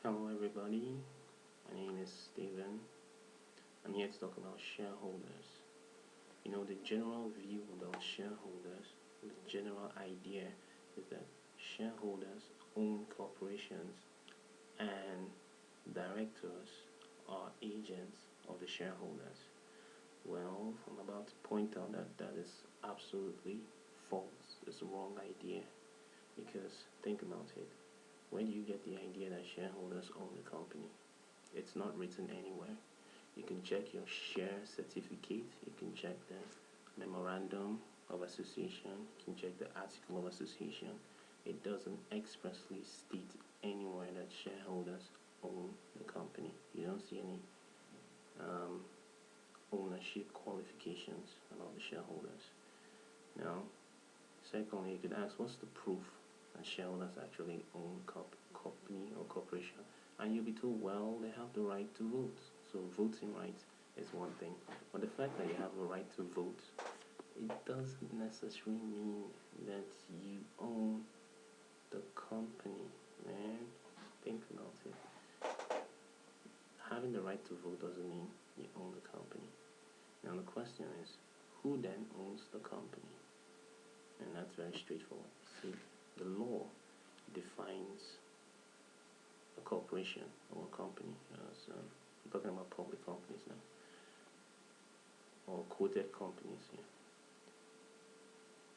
Hello everybody, my name is Steven. I'm here to talk about shareholders. The general view about shareholders, the general idea is that shareholders own corporations and directors are agents of the shareholders. Well, I'm about to point out that that is absolutely false. It's a wrong idea because think about it. Where do you get the idea that shareholders own the company? It's not written anywhere. You can check your share certificate, you can check the memorandum of association, you can check the article of association. It doesn't expressly state anywhere that shareholders own the company. You don't see any ownership qualifications about the shareholders. Now, secondly, you could ask, what's the proof that shareholders actually own company or corporation? And you'll be told, well, they have the right to vote. So voting rights is one thing. But the fact that you have a right to vote, it doesn't necessarily mean that you own the company, man. Think about it. Having the right to vote doesn't mean you own the company. Now the question is, who then owns the company? And that's very straightforward. See, the law defines a corporation or a company as we're talking about public companies now, or quoted companies here.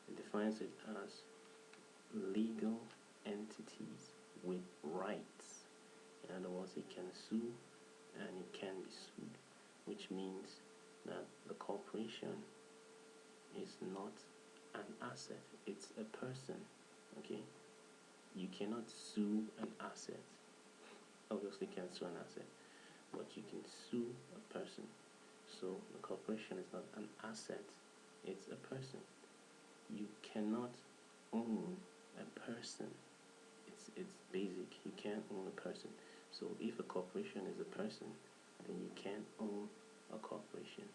It defines it as legal entities with rights. In other words, it can sue and it can be sued, which means that the corporation is not an asset, it's a person. Okay, you cannot sue an asset. Obviously you can sue an asset, but you can sue a person. So the corporation is not an asset, it's a person. You cannot own a person. It's basic. You can't own a person. So if a corporation is a person, then you can't own a corporation.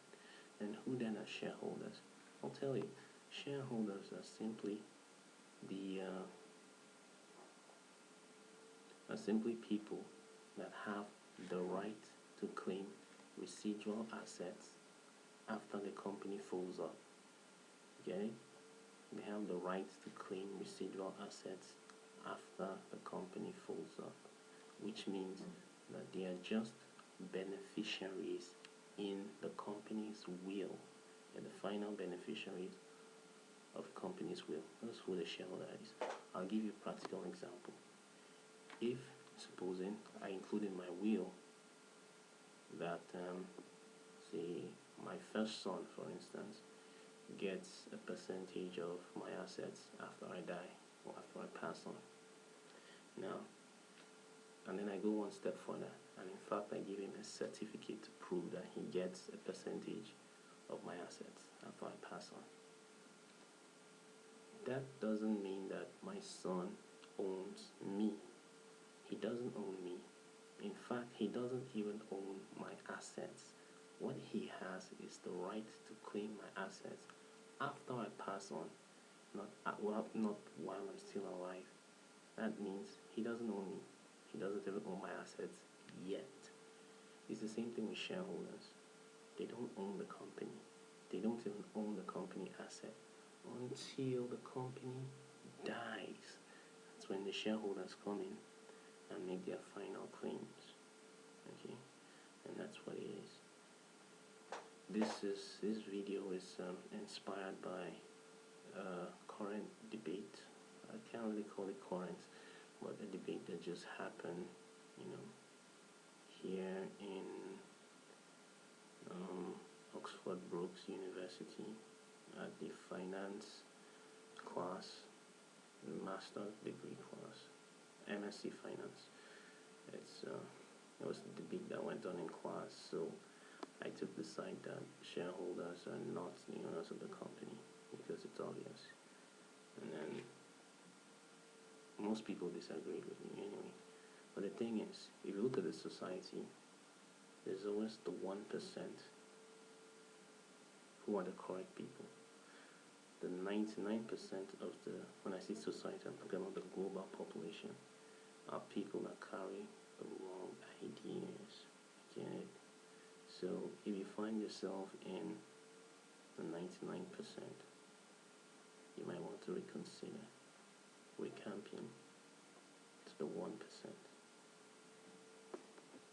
And who then are shareholders? I'll tell you, shareholders are simply people that have the right to claim residual assets after the company folds up. Get it? They have the right to claim residual assets after the company folds up, which means that they are just beneficiaries in the company's will. And the final beneficiaries of the company's will. That's who the shareholder is. I'll give you a practical example. If, supposing I include in my will that, say, my first son, for instance, gets a percentage of my assets after I die or after I pass on. Now, and then I go one step further, and in fact I give him a certificate to prove that he gets a percentage of my assets after I pass on. That doesn't mean that my son owns me. He doesn't own me. In fact, he doesn't even own my assets. What he has is the right to claim my assets after I pass on, not while I'm still alive. That means he doesn't own me. He doesn't even own my assets yet. It's the same thing with shareholders. They don't own the company. They don't even own the company asset until the company dies. That's when the shareholders come in and make their final claims. Okay, and that's what it is. This video is inspired by current debate. I can't really call it current, but a debate that just happened, here in Oxford Brookes University at the finance class, the master's degree class, MSc Finance. It was the debate that went on in class, so I took the side that shareholders are not the owners of the company because it's obvious. And then most people disagreed with me anyway. But the thing is, if you look at the society, there's always the 1% who are the correct people. The 99% of the, when I say society, I'm talking about the global population, are people that carry the if you find yourself in the 99%, you might want to reconsider.